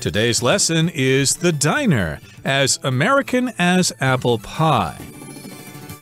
Today's lesson is the diner, as American as apple pie.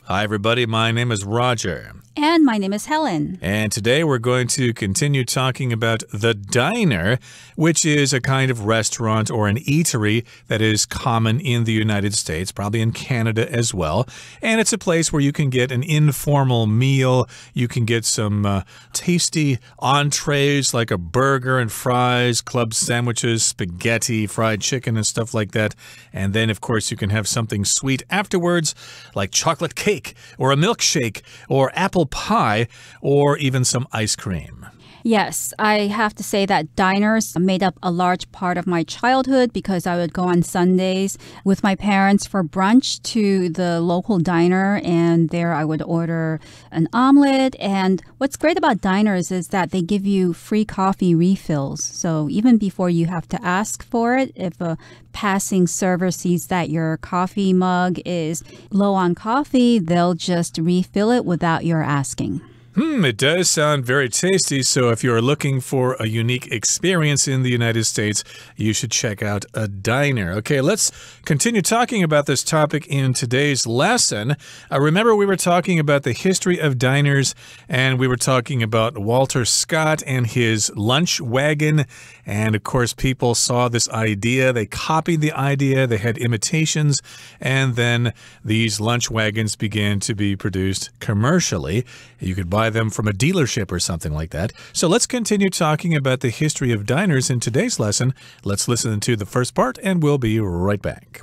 Hi, everybody. My name is Roger. And my name is Helen. And today we're going to continue talking about the diner, which is a kind of restaurant or an eatery that is common in the United States, probably in Canada as well. And it's a place where you can get an informal meal. You can get some tasty entrees like a burger and fries, club sandwiches, spaghetti, fried chicken, and stuff like that. And then, of course, you can have something sweet afterwards, like chocolate cake or a milkshake or apple pie, or even some ice cream. Yes, I have to say that diners made up a large part of my childhood because I would go on Sundays with my parents for brunch to the local diner, and there I would order an omelet. And what's great about diners is that they give you free coffee refills. So even before you have to ask for it, if a passing server sees that your coffee mug is low on coffee, they'll just refill it without your asking. It does sound very tasty, so if you're looking for a unique experience in the United States, you should check out a diner. Okay, let's continue talking about this topic in today's lesson. Remember, we were talking about the history of diners, and we were talking about Walter Scott and his lunch wagon. And, of course, people saw this idea. They copied the idea. They had imitations. And then these lunch wagons began to be produced commercially. You could buy them from a dealership or something like that. So let's continue talking about the history of diners in today's lesson. Let's listen to the first part, and we'll be right back.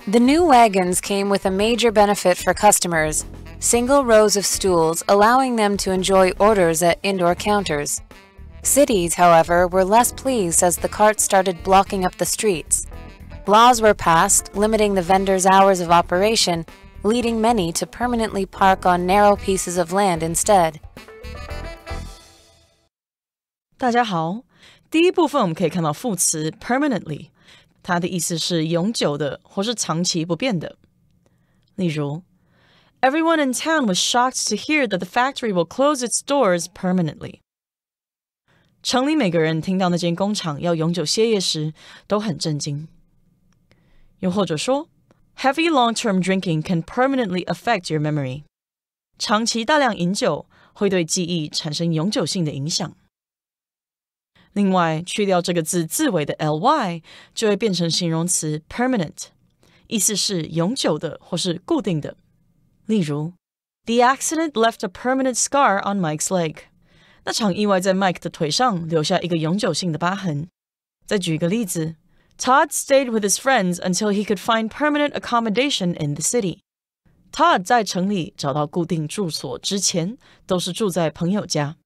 The new wagons came with a major benefit for customers. Single rows of stools allowing them to enjoy orders at indoor counters. Cities, however, were less pleased as the carts started blocking up the streets. Laws were passed limiting the vendors' hours of operation, leading many to permanently park on narrow pieces of land instead. 大家好，第一部分我们可以看到副词 permanently， 它的意思是永久的或是长期不变的。例如 Everyone in town was shocked to hear that the factory will close its doors permanently. 城里每个人听到那间工厂要永久歇业时都很震惊。又或者说Heavy long-term drinking can permanently affect your memory. 长期大量饮酒会对记忆产生永久性的影响。另外，去掉这个字字尾的 ly， 就会变成形容词 permanent， 意思是永久的或是固定的。例如 The accident left a permanent scar on Mike's leg. 那场意外在 Mike 的腿上留下一个永久性的疤痕。再举一个例子Todd stayed with his friends until he could find permanent accommodation in the city. Todd 在城里找到固定住所之前，都是住在朋友家。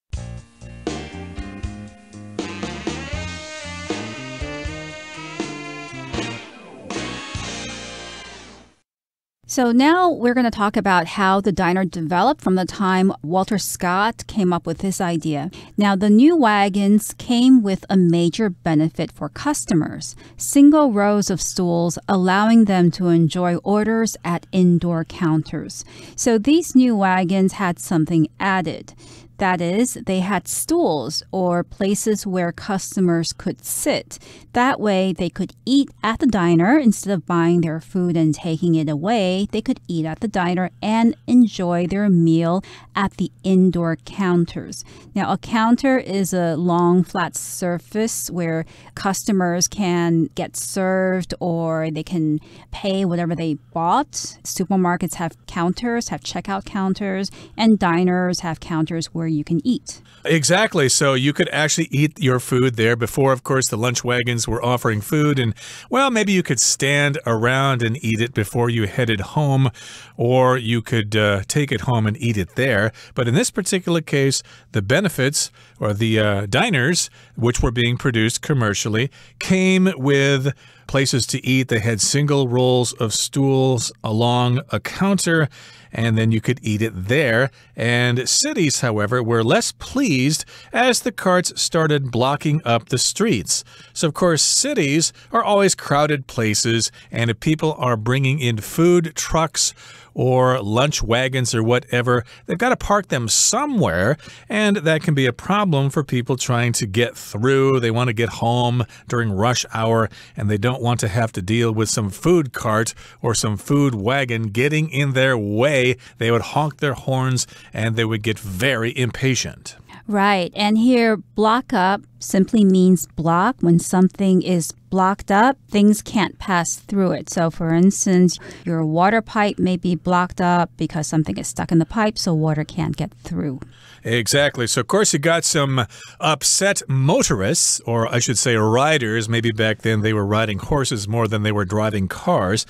So now we're going to talk about how the diner developed from the time Walter Scott came up with this idea. Now, the new wagons came with a major benefit for customers. Single rows of stools allowing them to enjoy orders at indoor counters. So these new wagons had something added. That is, they had stools or places where customers could sit. That way, they could eat at the diner instead of buying their food and taking it away. They could eat at the diner and enjoy their meal at the indoor counters. Now, a counter is a long, flat surface where customers can get served or they can pay whatever they bought. Supermarkets have counters, have checkout counters, and diners have counters where you can eat. Exactly. So you could actually eat your food there. Before, of course, the lunch wagons were offering food, and, well, maybe you could stand around and eat it before you headed home, or you could take it home and eat it there. But in this particular case, the benefits, or the diners, which were being produced commercially, came with places to eat. They had single rows of stools along a counter, and then you could eat it there. And cities, however, were less pleased as the carts started blocking up the streets. So, of course, cities are always crowded places, and if people are bringing in food trucks or lunch wagons or whatever, they've got to park them somewhere, and that can be a problem for people trying to get through. They want to get home during rush hour, and they don't want to have to deal with some food cart or some food wagon getting in their way. They would honk their horns, and they would get very impatient. Right. And here, block up simply means block. When something is blocked up, things can't pass through it. So, for instance, your water pipe may be blocked up because something is stuck in the pipe, so water can't get through. Exactly. So, of course, you got some upset motorists, or I should say riders. Maybe back then they were riding horses more than they were driving cars.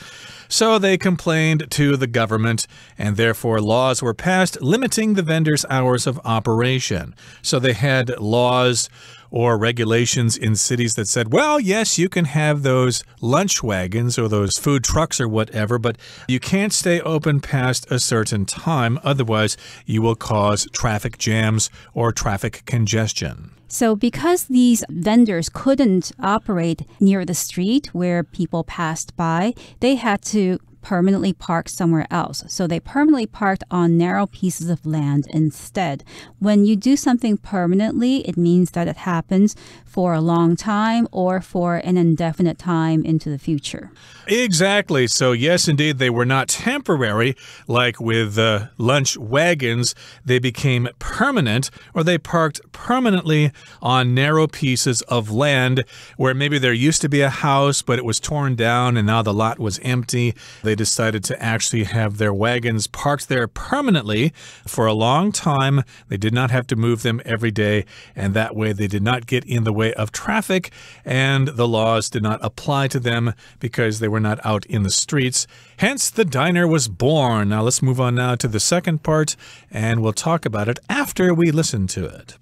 So they complained to the government, and therefore laws were passed limiting the vendors' hours of operation. So they had laws or regulations in cities that said, well, yes, you can have those lunch wagons or those food trucks or whatever, but you can't stay open past a certain time. Otherwise, you will cause traffic jams or traffic congestion. So because these vendors couldn't operate near the street where people passed by, they had to permanently park somewhere else. So they permanently parked on narrow pieces of land instead. When you do something permanently, it means that it happens for a long time or for an indefinite time into the future. Exactly. So yes, indeed, they were not temporary like with lunch wagons. They became permanent, or they parked permanently on narrow pieces of land where maybe there used to be a house, but it was torn down and now the lot was empty. They decided to actually have their wagons parked there permanently for a long time. They did not have to move them every day, and that way they did not get in the way of traffic, and the laws did not apply to them because they were not out in the streets. Hence, the diner was born. Now, let's move on now to the second part, and we'll talk about it after we listen to it.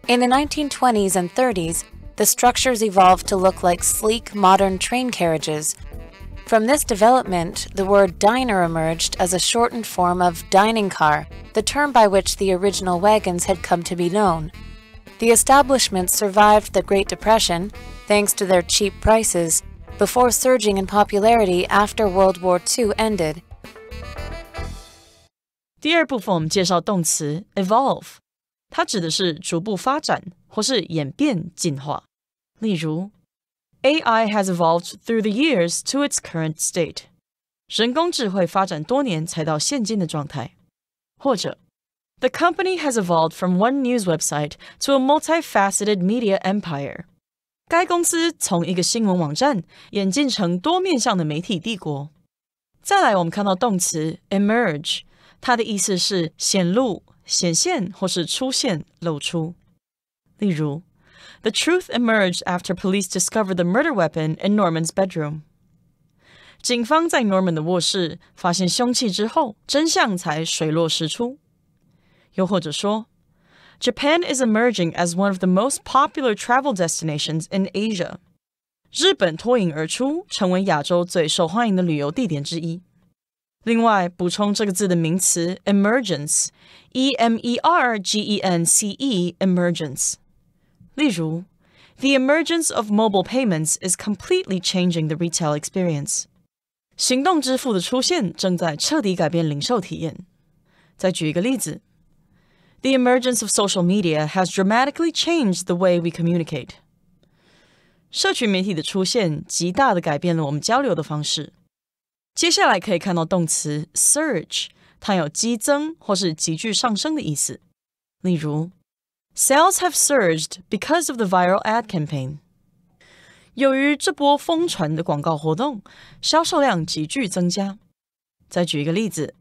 In the 1920s and 30s, the structures evolved to look like sleek, modern train carriages. From this development, the word diner emerged as a shortened form of dining car, the term by which the original wagons had come to be known. The establishment survived the Great Depression, thanks to their cheap prices, before surging in popularity after World War II ended. 第二部分我们介绍动词 evolve， 它指的是逐步发展或是演变进化。例如 AI has evolved through the years to its current state. 人工智慧发展多年才到现今的状态。或者 The company has evolved from one news website to a multifaceted media empire. 该公司从一个新闻网站演进成多面向的媒体帝国。再来我们看到动词 emerge， 它的意思是显露、显现或是出现、露出。例如The truth emerged after police discovered the murder weapon in Norman's bedroom. 警方在 Norman 的卧室发现凶器之后，真相才水落石出。又或者说 Japan is emerging as one of the most popular travel destinations in Asia. 日本脱颖而出，成为亚洲最受欢迎的旅游地点之一。另外，补充这个字的名词 emergence, E-M-E-R-G-E-N-C-E, emergence。例如 The emergence of mobile payments is completely changing the retail experience. 行动支付的出现正在彻底改变零售体验。再举一个例子 The emergence of social media has dramatically changed the way we communicate. 社群媒体的出现极大地改变了我们交流的方式。接下来可以看到动词 surge， 它有激增或是急剧上升的意思。例如Sales have surged because of the viral ad campaign. 由于这波疯传的广告活动，销售量急剧增加。再举一个例子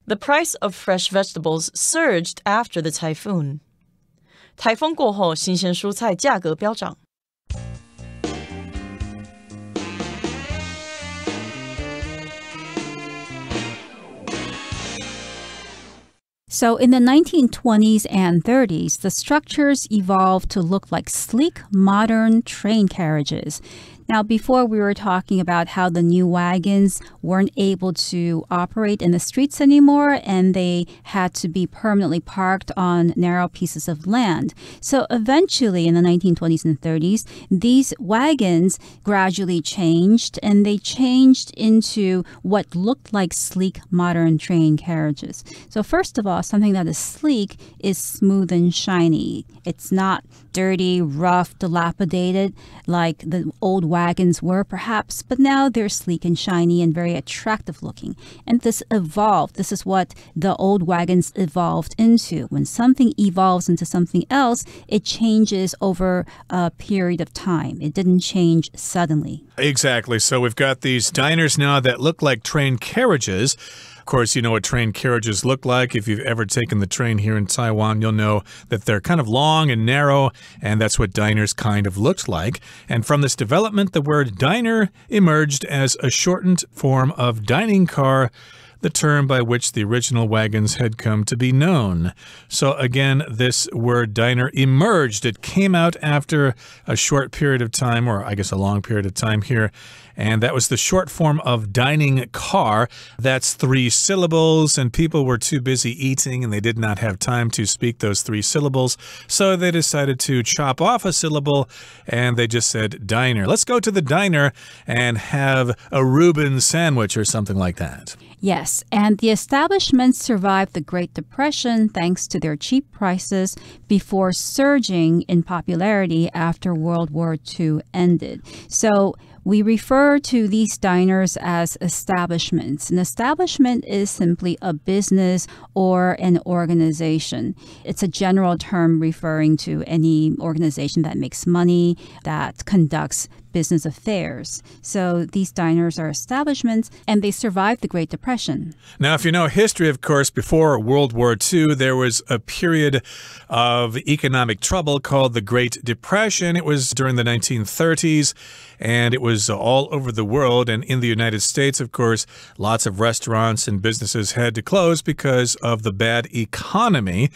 The price of fresh vegetables surged after the typhoon. 台风过后，新鲜蔬菜价格飙涨。So in the 1920s and 30s, the structures evolved to look like sleek, modern train carriages. Now, before we were talking about how the new wagons weren't able to operate in the streets anymore, and they had to be permanently parked on narrow pieces of land. So eventually, in the 1920s and 30s, these wagons gradually changed, and they changed into what looked like sleek modern train carriages. So first of all, something that is sleek is smooth and shiny. It's not dirty, rough, dilapidated like the old wagons were perhaps, but now they're sleek and shiny and very attractive looking. And this evolved. This is what the old wagons evolved into. When something evolves into something else, it changes over a period of time. It didn't change suddenly. Exactly. So we've got these diners now that look like train carriages. Of course, you know what train carriages look like. If you've ever taken the train here in Taiwan, you'll know that they're kind of long and narrow, and that's what diners kind of looked like. And from this development, the word diner emerged as a shortened form of dining car, the term by which the original wagons had come to be known. So again, this word diner emerged. It came out after a short period of time, or I guess a long period of time here, and that was the short form of dining car. That's 3 syllables, and people were too busy eating and they did not have time to speak those 3 syllables, so they decided to chop off a syllable and they just said diner. Let's go to the diner and have a Reuben sandwich or something like that. Yes, and the establishments survived the Great Depression thanks to their cheap prices before surging in popularity after World War II ended. So we refer to these diners as establishments. An establishment is simply a business or an organization. It's a general term referring to any organization that makes money, that conducts business affairs. So these diners are establishments, and they survived the Great Depression. Now, if you know history, of course, before World War II, there was a period of economic trouble called the Great Depression. It was during the 1930s, and it was all over the world. And in the United States, of course, lots of restaurants and businesses had to close because of the bad economy.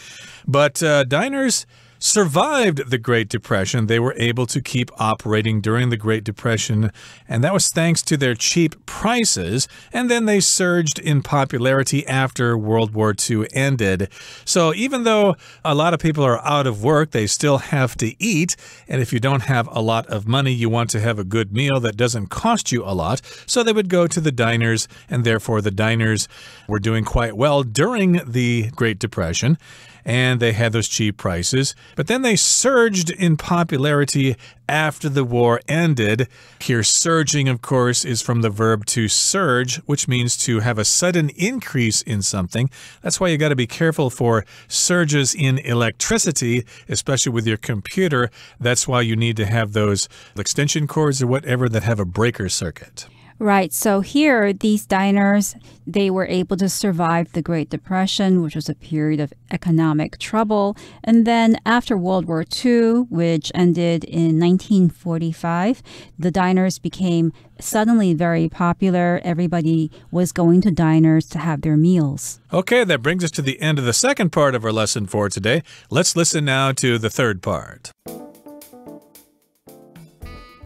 But diners survived the Great Depression. They were able to keep operating during the Great Depression, and that was thanks to their cheap prices, and then they surged in popularity after World War II ended. So even though a lot of people are out of work, they still have to eat, and if you don't have a lot of money, you want to have a good meal that doesn't cost you a lot, so they would go to the diners, and therefore the diners were doing quite well during the Great Depression. And they had those cheap prices. But then they surged in popularity after the war ended. Here, surging, of course, is from the verb to surge, which means to have a sudden increase in something. That's why you got to be careful for surges in electricity, especially with your computer. That's why you need to have those extension cords or whatever that have a breaker circuit. Right. So here, these diners, they were able to survive the Great Depression, which was a period of economic trouble. And then after World War II, which ended in 1945, the diners became suddenly very popular. Everybody was going to diners to have their meals. Okay, that brings us to the end of the second part of our lesson for today. Let's listen now to the third part.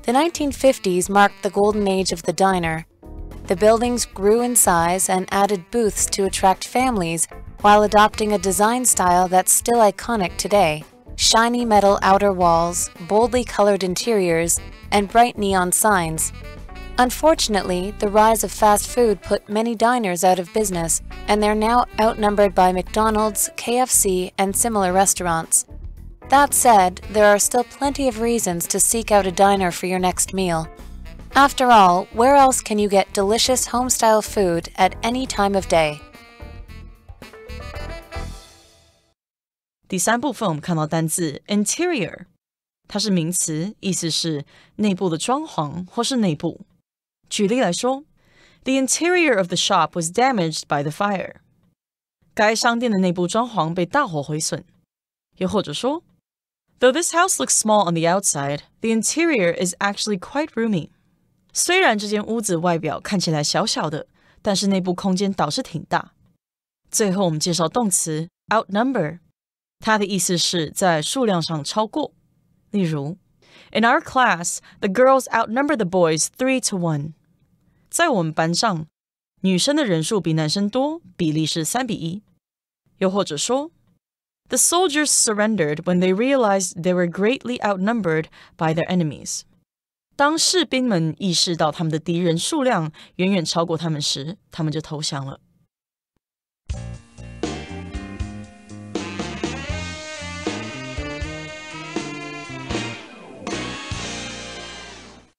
The 1950s marked the golden age of the diner. The buildings grew in size and added booths to attract families while adopting a design style that's still iconic today. Shiny metal outer walls, boldly colored interiors, and bright neon signs. Unfortunately, the rise of fast food put many diners out of business, and they're now outnumbered by McDonald's, KFC, and similar restaurants. That said, there are still plenty of reasons to seek out a diner for your next meal. After all, where else can you get delicious home-style food at any time of day? 第三部分我们看到单字 interior， 它是名词，意思是内部的装潢或是内部。举例来说 ，The interior of the shop was damaged by the fire。该商店的内部装潢被大火毁损。又或者说 Though this house looks small on the outside, the interior is actually quite roomy. 虽然这间屋子外表看起来小小的，但是内部空间倒是挺大。最后我们介绍动词 outnumber， 它的意思是在数量上超过。例如 In our class, the girls outnumber the boys 3-1. 在我们班上，女生的人数比男生多，比例是3-1。又或者说 The soldiers surrendered when they realized they were greatly outnumbered by their enemies. 当士兵们意识到他们的敌人数量远远超过他们时，他们就投降了。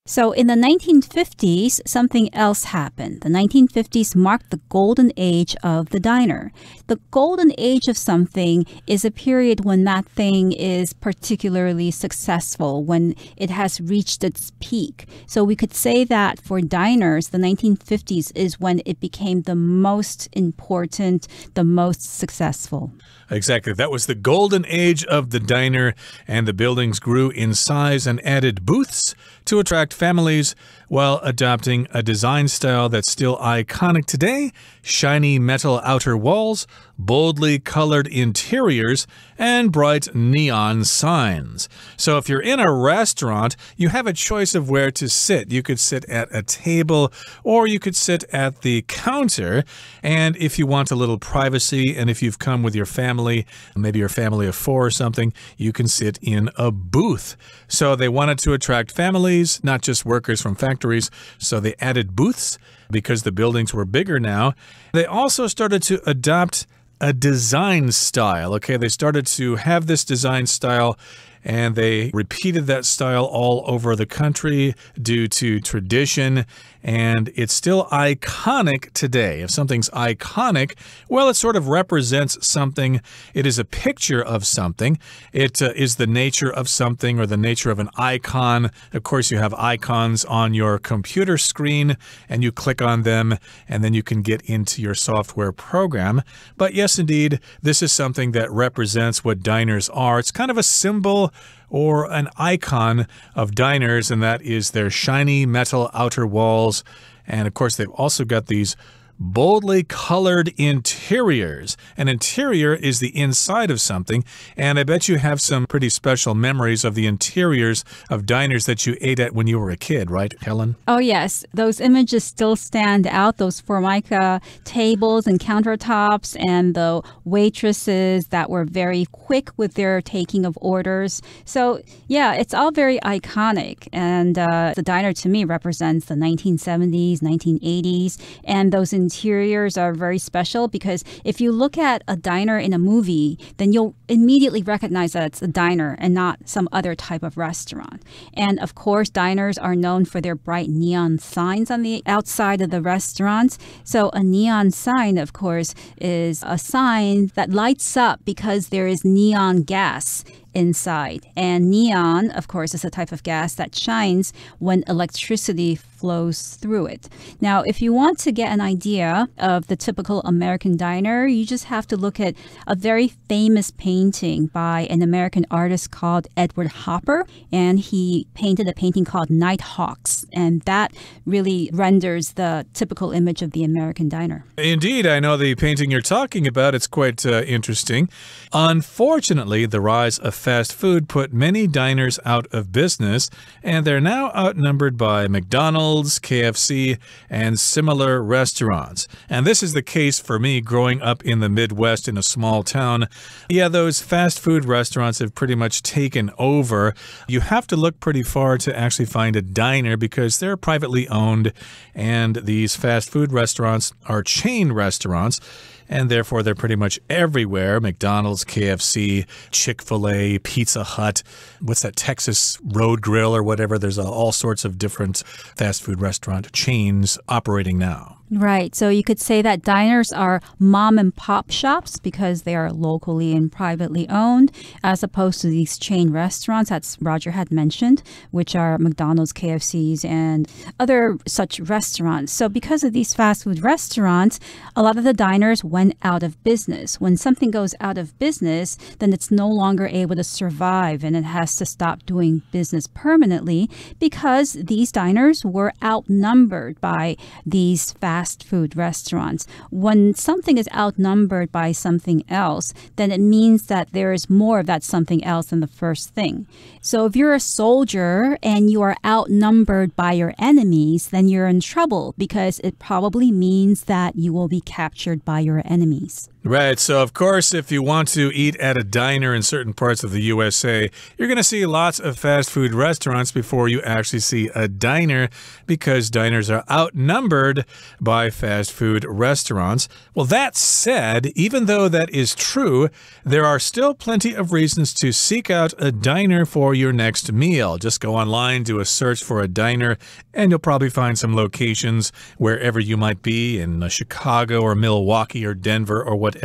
So in the 1950s, something else happened. The 1950s marked the golden age of the diner. The golden age of something is a period when that thing is particularly successful, when it has reached its peak. So we could say that for diners, the 1950s is when it became the most important, the most successful. Exactly. That was the golden age of the diner, and the buildings grew in size and added booths to attract families while adopting a design style that's still iconic today: shiny metal outer walls, boldly colored interiors, and bright neon signs. So if you're in a restaurant, you have a choice of where to sit. You could sit at a table or you could sit at the counter. And if you want a little privacy and if you've come with your family, maybe your family of 4 or something, you can sit in a booth. So they wanted to attract families, not just workers from factories. So they added booths because the buildings were bigger now. They also started to adopt a design style. Okay, they started to have this design style, and they repeated that style all over the country due to tradition, and it's still iconic today. If something's iconic, well, it sort of represents something. It is a picture of something. It is the nature of something or the nature of an icon. Of course, you have icons on your computer screen, and you click on them, and then you can get into your software program. But yes, indeed, this is something that represents what diners are. It's kind of a symbol or an icon of diners, and that is their shiny metal outer walls. And of course, they've also got these boldly colored interiors. An interior is the inside of something, and I bet you have some pretty special memories of the interiors of diners that you ate at when you were a kid, right, Helen? Oh, yes. Those images still stand out, those Formica tables and countertops, and the waitresses that were very quick with their taking of orders. So, yeah, it's all very iconic, and the diner to me represents the 1970s, 1980s, and those interiors are very special because if you look at a diner in a movie, then you'll immediately recognize that it's a diner and not some other type of restaurant. And of course, diners are known for their bright neon signs on the outside of the restaurants. So a neon sign, of course, is a sign that lights up because there is neon gas inside. And neon, of course, is a type of gas that shines when electricity flows through it. Now, if you want to get an idea of the typical American diner, you just have to look at a very famous painting by an American artist called Edward Hopper, and he painted a painting called Nighthawks, and that really renders the typical image of the American diner. Indeed, I know the painting you're talking about. It's quite interesting. Unfortunately, the rise of fast food put many diners out of business, and they're now outnumbered by McDonald's, KFC, and similar restaurants. And this is the case for me growing up in the Midwest in a small town. Yeah, those fast food restaurants have pretty much taken over. You have to look pretty far to actually find a diner because they're privately owned, and these fast food restaurants are chain restaurants. And therefore, they're pretty much everywhere. McDonald's, KFC, Chick-fil-A, Pizza Hut. What's that, Texas Road Grill or whatever? There's all sorts of different fast food restaurant chains operating now. Right. So you could say that diners are mom and pop shops because they are locally and privately owned, as opposed to these chain restaurants, as Roger had mentioned, which are McDonald's, KFCs, and other such restaurants. So because of these fast food restaurants, a lot of the diners went out of business. When something goes out of business, then it's no longer able to survive and it has to stop doing business permanently because these diners were outnumbered by these fast fast food restaurants. When something is outnumbered by something else, then it means that there is more of that something else than the first thing. So if you're a soldier and you are outnumbered by your enemies, then you're in trouble because it probably means that you will be captured by your enemies. Right. So, of course, if you want to eat at a diner in certain parts of the USA, you're going to see lots of fast food restaurants before you actually see a diner because diners are outnumbered by fast food restaurants. Well, that said, even though that is true, there are still plenty of reasons to seek out a diner for your next meal. Just go online, do a search for a diner, and you'll probably find some locations wherever you might be in Chicago or Milwaukee or Denver or whatever.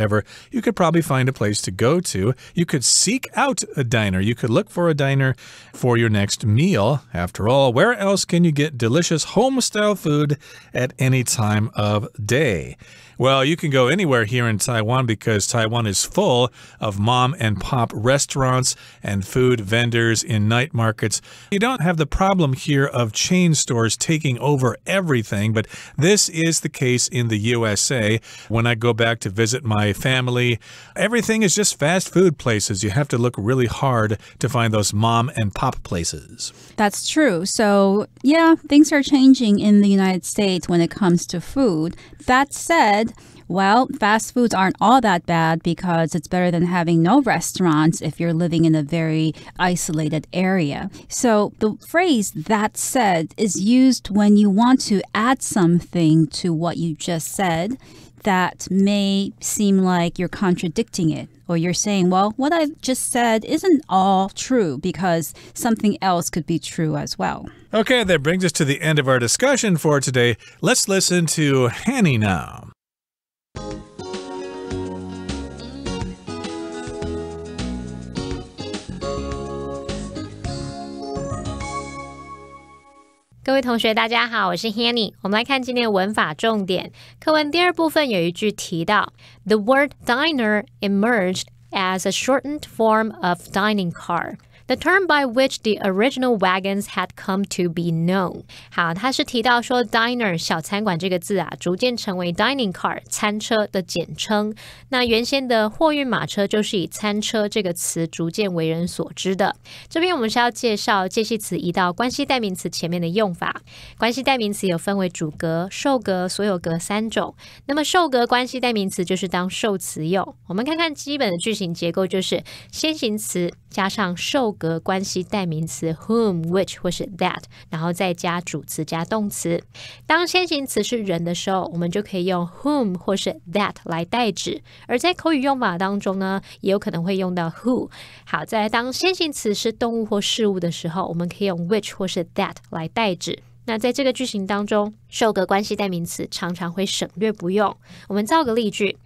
You could probably find a place to go to. You could seek out a diner. You could look for a diner for your next meal. After all, where else can you get delicious home-style food at any time of day? Well, you can go anywhere here in Taiwan because Taiwan is full of mom-and-pop restaurants and food vendors in night markets. You don't have the problem here of chain stores taking over everything, but this is the case in the USA. When I go back to visit my family, everything is just fast food places. You have to look really hard to find those mom-and-pop places. That's true. So, yeah, things are changing in the United States when it comes to food. That said, well, fast foods aren't all that bad because it's better than having no restaurants if you're living in a very isolated area. So the phrase "that said" is used when you want to add something to what you just said that may seem like you're contradicting it. Or you're saying, well, what I've just said isn't all true because something else could be true as well. Okay, that brings us to the end of our discussion for today. Let's listen to Hanny now. 各位同学大家好，我是 Hanny。 我们来看今天的文法重点。课文第二部分有一句提到 The word diner emerged as a shortened form of dining car, the term by which the original wagons had come to be known. 好，它是提到说 diner 小餐馆这个字啊，逐渐成为 dining car 餐车的简称。那原先的货运马车就是以餐车这个词逐渐为人所知的。这边我们是要介绍介系词移到关系代名词前面的用法。关系代名词有分为主格、受格、所有格三种。那么受格关系代名词就是当受词用。我们看看基本的句型结构，就是先行词加上受格关系代名词 whom, which 或是 that, 然后再加主词加动词。当先行词是人的时候，我们就可以用 whom 或是 that 来代指。而在口语用法当中呢，也有可能会用到 who。好，在当先行词是动物或事物的时候，我们可以用 which 或是 that 来代指。那在这个句型当中，受格关系代名词常常会省略不用。我们造个例句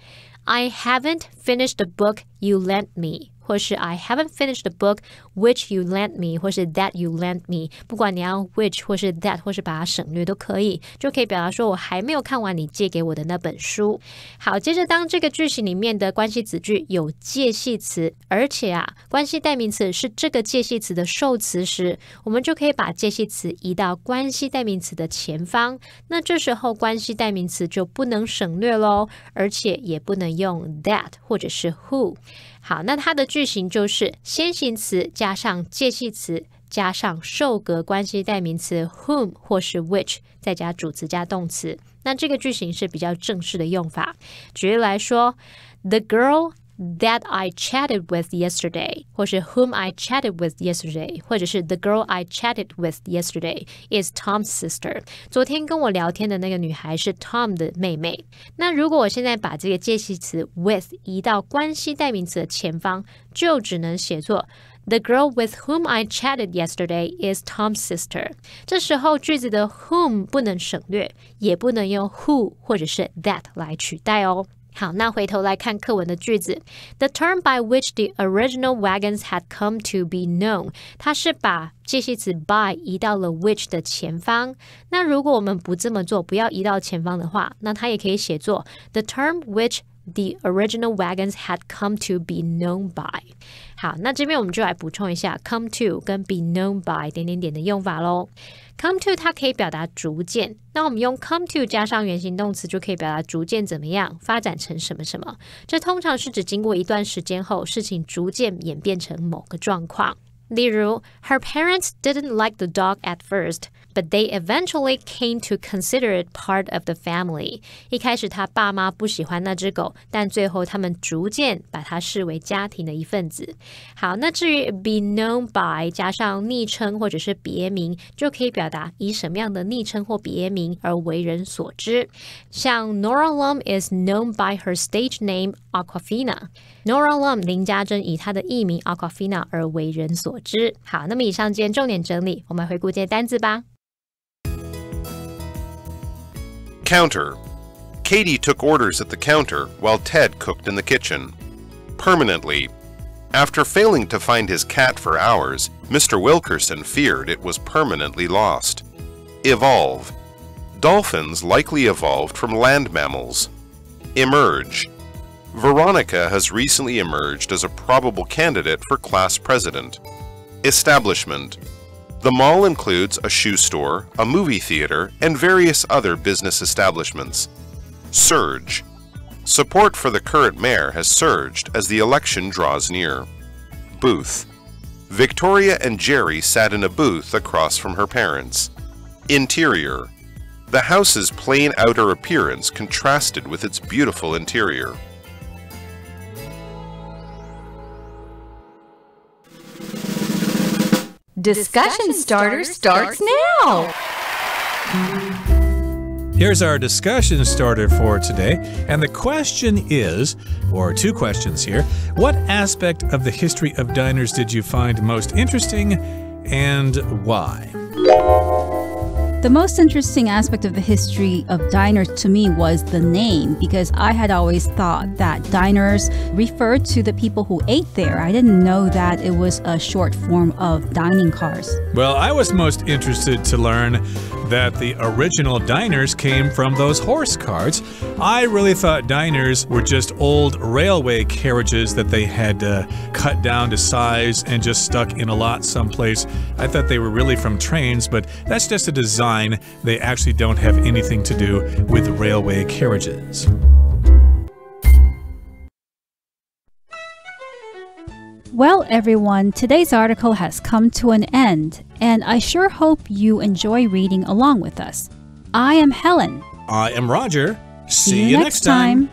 I haven't finished the book you lent me， 或是 I haven't finished the book which you lent me， 或是 that you lent me。 不管你要 which 或是 that 或是把它省略都可以，就可以表达说我还没有看完你借给我的那本书。好，接着当这个句型里面的关系子句有介系词，而且关系代名词是这个介系词的受词时，我们就可以把介系词移到关系代名词的前方。那这时候关系代名词就不能省略咯，而且也不能用 that 或者是 who。好，那它的句型就是先行词加上介系词加上受格关系代名词 whom 或是 which， 再加主词加动词。那这个句型是比较正式的用法。举例来说 The girl that I chatted with yesterday， 或是 whom I chatted with yesterday， 或者是 the girl I chatted with yesterday is Tom's sister。 昨天跟我聊天的那个女孩是 Tom 的妹妹。那如果我现在把这个介系词 with 移到关系代名词的前方，就只能写作The girl with whom I chatted yesterday is Tom's sister。 这时候句子的 whom 不能省略，也不能用 who 或者是 that 来取代哦。好，那回头来看课文的句子 The term by which the original wagons had come to be known， 它是把介系词 by 移到了 which 的前方。那如果我们不这么做，不要移到前方的话，那它也可以写作 The term which the original wagons had come to be known by。 好，那这边我们就来补充一下 come to 跟 be known by 点点点的用法咯。Come to 它可以表达逐渐，那我们用 come to 加上原形动词就可以表达逐渐怎么样，发展成什么什么。这通常是指经过一段时间后，事情逐渐演变成某个状况。例如 Her parents didn't like the dog at first, but they eventually came to consider it part of the family. 一开始他爸妈不喜欢那只狗，但最后他们逐渐把它视为家庭的一份子。好，那至于 be known by 加上昵称或者是别名，就可以表达以什么样的昵称或别名而为人所知。像 Nora Lum is known by her stage name Awkwafina。Nora Lum 林家珍以她的艺名 Awkwafina 而为人所知。好，那么以上今天重点整理，我们来回顾这些单字吧。Counter. Katie took orders at the counter while Ted cooked in the kitchen. Permanently. After failing to find his cat for hours, Mr. Wilkerson feared it was permanently lost. Evolve. Dolphins likely evolved from land mammals. Emerge. Veronica has recently emerged as a probable candidate for class president. Establishment. The mall includes a shoe store, a movie theater, and various other business establishments. Surge. Support for the current mayor has surged as the election draws near. Booth. Victoria and Jerry sat in a booth across from her parents. Interior. The house's plain outer appearance contrasted with its beautiful interior. Discussion starter starts now! Here's our discussion starter for today, and the question is, or two questions here, what aspect of the history of diners did you find most interesting, and why? The most interesting aspect of the history of diners to me was the name, because I had always thought that diners referred to the people who ate there. I didn't know that it was a short form of dining cars. Well, I was most interested to learn that the original diners came from those horse carts. I really thought diners were just old railway carriages that they had cut down to size and just stuck in a lot someplace. I thought they were really from trains, but that's just a design. They actually don't have anything to do with railway carriages. Well, everyone, today's article has come to an end, and I sure hope you enjoy reading along with us. I am Helen. I am Roger. See you next time.